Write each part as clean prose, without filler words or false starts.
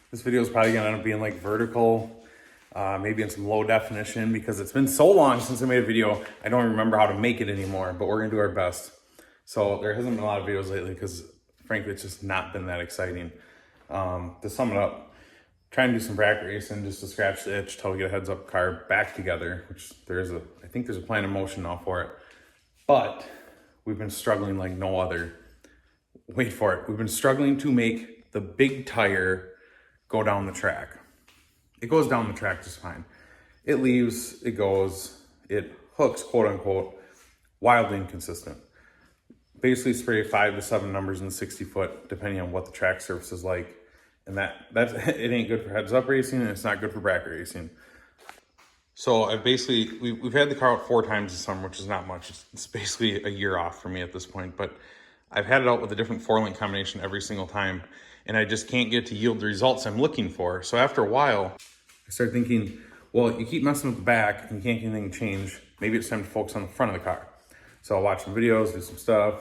This video is probably gonna end up being like vertical, maybe in some low definition, because it's been so long since I made a video, I don't remember how to make it anymore, but we're gonna do our best. So there hasn't been a lot of videos lately because frankly, it's just not been that exciting. To sum it up, trying to do some bracket racing just to scratch the itch till we get a heads up car back together, which I think there's a plan in motion now for it. But we've been struggling like no other. Wait for it. We've been struggling to make the big tire go down the track. It goes down the track just fine. It leaves, it goes, it hooks, quote unquote, wildly inconsistent. Basically spray 5 to 7 numbers in the 60 foot, depending on what the track surface is like. And that's it ain't good for heads up racing, and it's not good for bracket racing. So we've had the car out 4 times this summer, which is not much. It's basically a year off for me at this point, but I've had it out with a different 4-link combination every single time, and I just can't get to yield the results I'm looking for. So after a while, I started thinking, well, you keep messing with the back and you can't get anything to change. Maybe it's time to focus on the front of the car. So I'll watch some videos, do some stuff,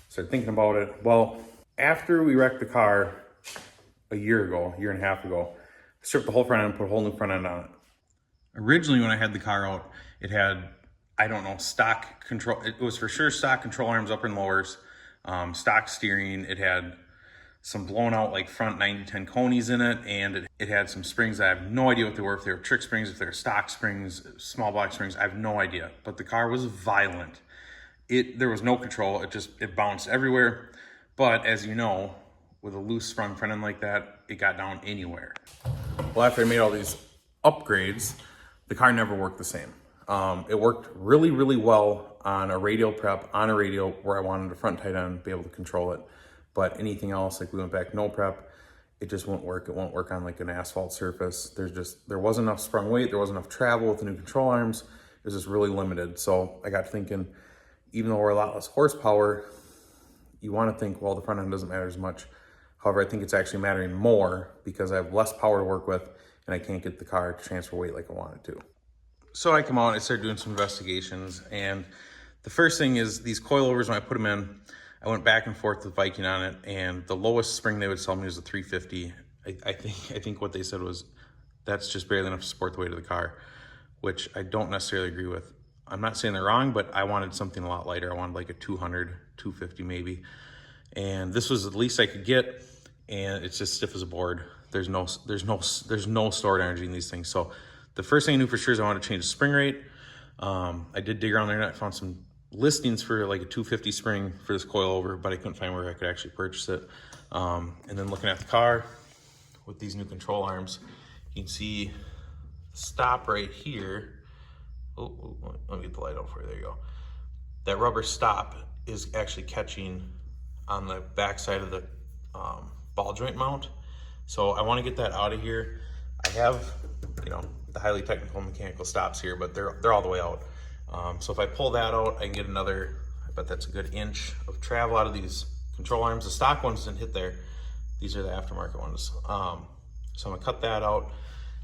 start thinking about it. Well, after we wrecked the car a year and a half ago, I stripped the whole front end and put a whole new front end on it. Originally, when I had the car out, it had, I don't know, stock control. It was for sure stock control arms, upper and lowers, stock steering. It had some blown out like front 90-10 conies in it, and it had some springs. I have no idea what they were, if they were trick springs, if they were stock springs, small block springs. I have no idea, but the car was violent. There was no control. It bounced everywhere. But as you know, with a loose sprung front end like that, it got down anywhere. Well, after I made all these upgrades, the car never worked the same. It worked really, really well on a radial prep, on a radial where I wanted a front tight end, be able to control it. But anything else, like we went back no prep, it just won't work. It won't work on like an asphalt surface. There wasn't enough sprung weight. There wasn't enough travel with the new control arms. It was just really limited. So I got thinking, even though we're a lot less horsepower, you want to think, well, the front end doesn't matter as much. However, I think it's actually mattering more because I have less power to work with and I can't get the car to transfer weight like I want it to. So I come out and I started doing some investigations, and the first thing is these coilovers, when I put them in, I went back and forth with Viking on it, and the lowest spring they would sell me was a 350. I think what they said was that's just barely enough to support the weight of the car, which I don't necessarily agree with. I'm not saying they're wrong, but I wanted something a lot lighter. I wanted like a 200, 250 maybe. And this was the least I could get, and it's just stiff as a board. There's no stored energy in these things. So the first thing I knew for sure is I wanted to change the spring rate. I did dig around there and I found some listings for like a 250 spring for this coilover, but I couldn't find where I could actually purchase it. And then looking at the car with these new control arms, you can see stop right here. Oh, let me get the light out for you. There you go. That rubber stop is actually catching on the back side of the ball joint mount. So I want to get that out of here. I have, the highly technical mechanical stops here, but they're all the way out. So if I pull that out, I can get another, I bet that's a good inch of travel out of these control arms. The stock ones didn't hit there. These are the aftermarket ones. So I'm gonna cut that out.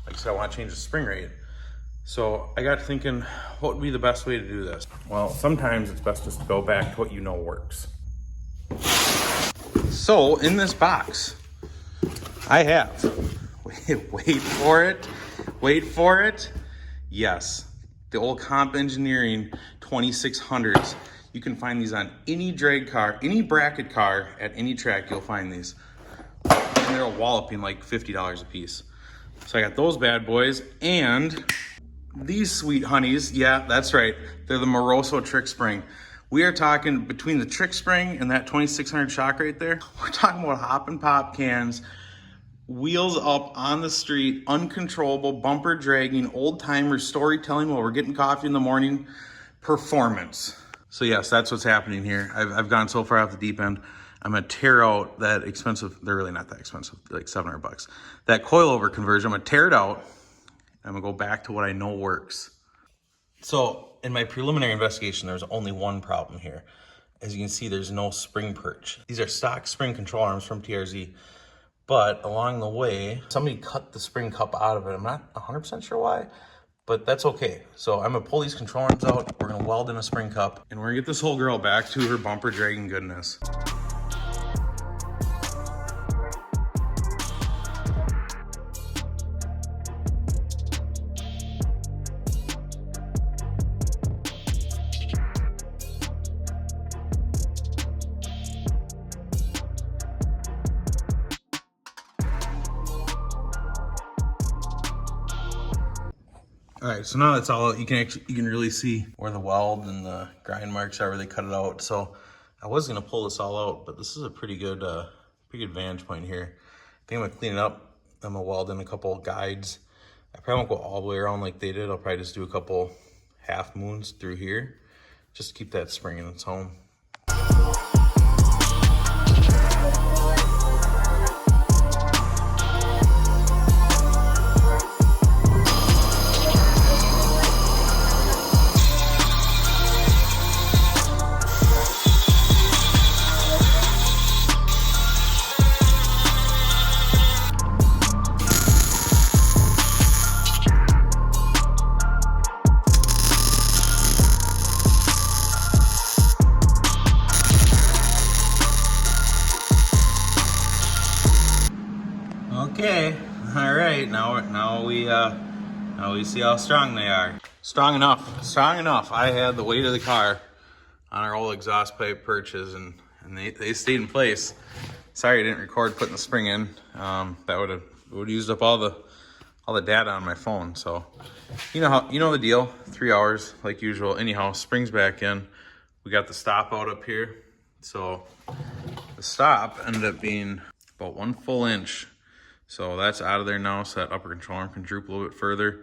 Like I said, I want to change the spring rate. So I got thinking, what would be the best way to do this? Well, sometimes it's best just to go back to what you know works. So in this box, I have, wait for it. Yes, the old Comp Engineering 2600s. You can find these on any drag car, any bracket car at any track, you'll find these. And they're a walloping like $50 a piece. So I got those bad boys, and these sweet honeys, yeah, that's right. They're the Moroso trick spring. We are talking between the trick spring and that 2600 shock right there. We're talking about hop and pop cans, wheels up on the street, uncontrollable, bumper dragging, old timer storytelling while we're getting coffee in the morning performance. So yes, that's what's happening here. I've gone so far off the deep end. I'm gonna tear out that expensive, they're really not that expensive, like $700. That coilover conversion, I'm gonna tear it out. I'm gonna go back to what I know works. So in my preliminary investigation, there's only one problem here. As you can see, there's no spring perch. These are stock spring control arms from TRZ, but along the way, somebody cut the spring cup out of it. I'm not 100% sure why, but that's okay. So I'm gonna pull these control arms out, we're gonna weld in a spring cup, and we're gonna get this whole girl back to her bumper dragging goodness. All right, so now it's all out. You can really see where the weld and the grind marks are where they cut it out. So I was gonna pull this all out, but this is a pretty good vantage point here. I think I'm gonna clean it up. I'm gonna weld in a couple of guides. I probably won't go all the way around like they did. I'll probably just do a couple half moons through here, just to keep that spring in its home. Okay, all right. Now we see how strong they are. Strong enough. I had the weight of the car on our old exhaust pipe perches, and they stayed in place. Sorry I didn't record putting the spring in. That would have used up all the data on my phone. So you know the deal. 3 hours like usual. Anyhow, spring's back in. We got the stop out up here. So the stop ended up being about 1 full inch. So that's out of there now, so that upper control arm can droop a little bit further.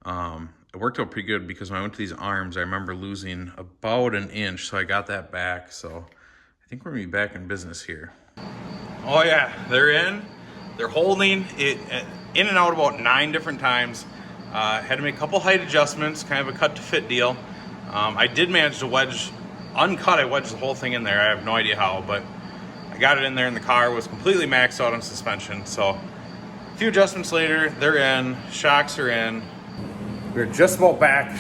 It worked out pretty good because when I went to these arms, I remember losing about 1 inch, so I got that back. So I think we're gonna be back in business here. Oh yeah, they're in. They're holding it in and out about 9 different times. Had to make a couple height adjustments, kind of a cut to fit deal. I did manage to uncut, I wedged the whole thing in there. I have no idea how, but I got it in there, and the car was completely maxed out on suspension. So a few adjustments later, they're in, shocks are in. We're just about back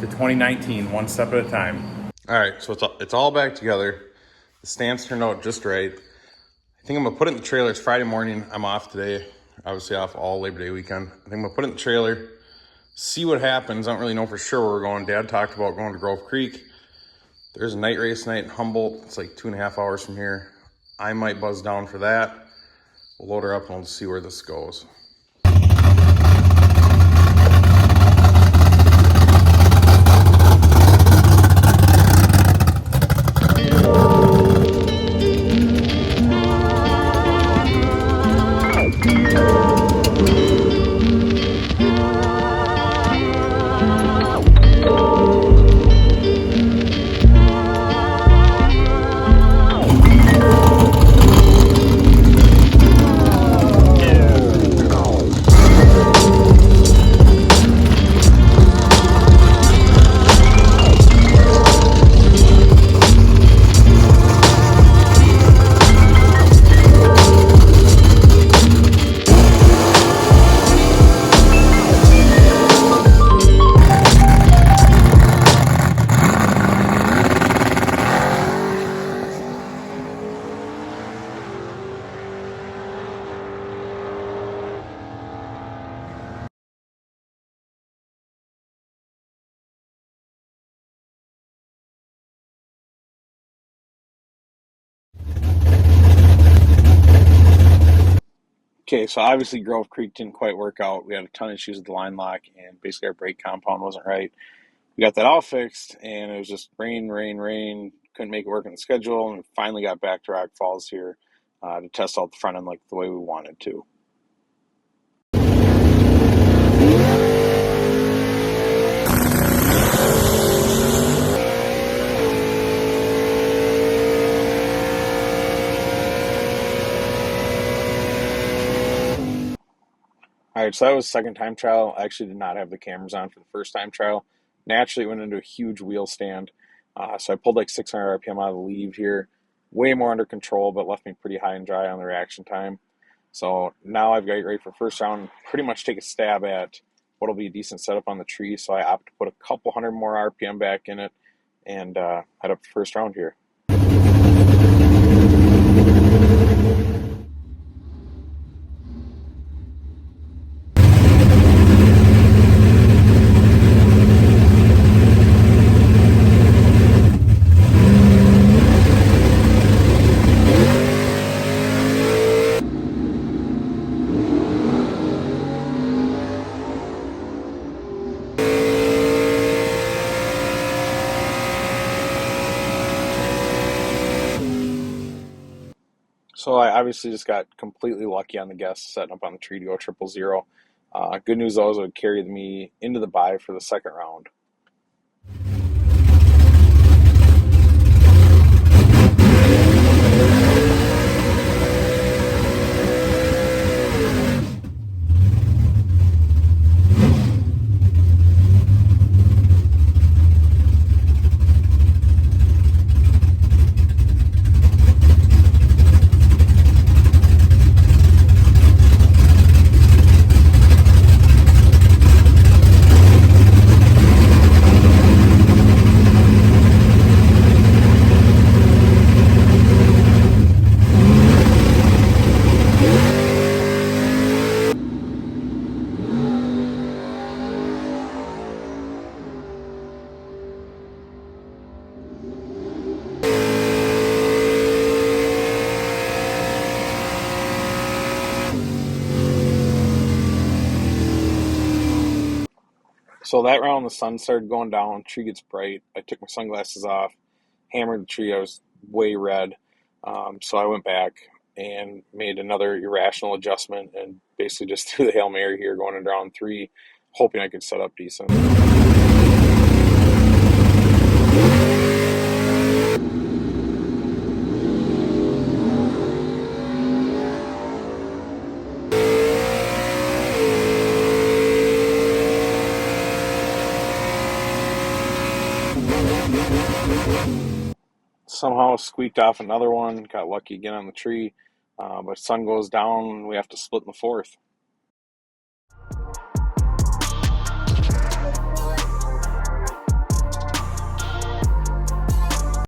to 2019, one step at a time. All right, so it's all back together. The stance turned out just right. I think I'm gonna put it in the trailer. It's Friday morning, I'm off today. Obviously off all Labor Day weekend. I think I'm gonna put it in the trailer, see what happens. I don't really know for sure where we're going. Dad talked about going to Grove Creek. There's a night race night in Humboldt. It's like 2.5 hours from here. I might buzz down for that. We'll load her up and we'll see where this goes. Okay, so obviously Grove Creek didn't quite work out. We had a ton of issues with the line lock, and basically our brake compound wasn't right. We got that all fixed, and it was just rain. Couldn't make it work on the schedule, and we finally got back to Rock Falls here to test out the front end like the way we wanted to. All right, so that was the second time trial. I actually did not have the cameras on for the first time trial. Naturally, it went into a huge wheel stand. So I pulled like 600 RPM out of the leave here. Way more under control, but left me pretty high and dry on the reaction time. So now I've got it ready for first round. Pretty much take a stab at what'll be a decent setup on the tree. So I opt to put a couple hundred more RPM back in it and head up to first round here. So I obviously just got completely lucky on the guess setting up on the tree to go 000. Good news though is it carried me into the bye for the second round. So that round the sun started going down, tree gets bright. I took my sunglasses off, hammered the tree. I was way red. So I went back and made another irrational adjustment and basically just threw the Hail Mary here going into round three, hoping I could set up decent. Somehow squeaked off another one, got lucky again on the tree, but sun goes down and we have to split in the fourth.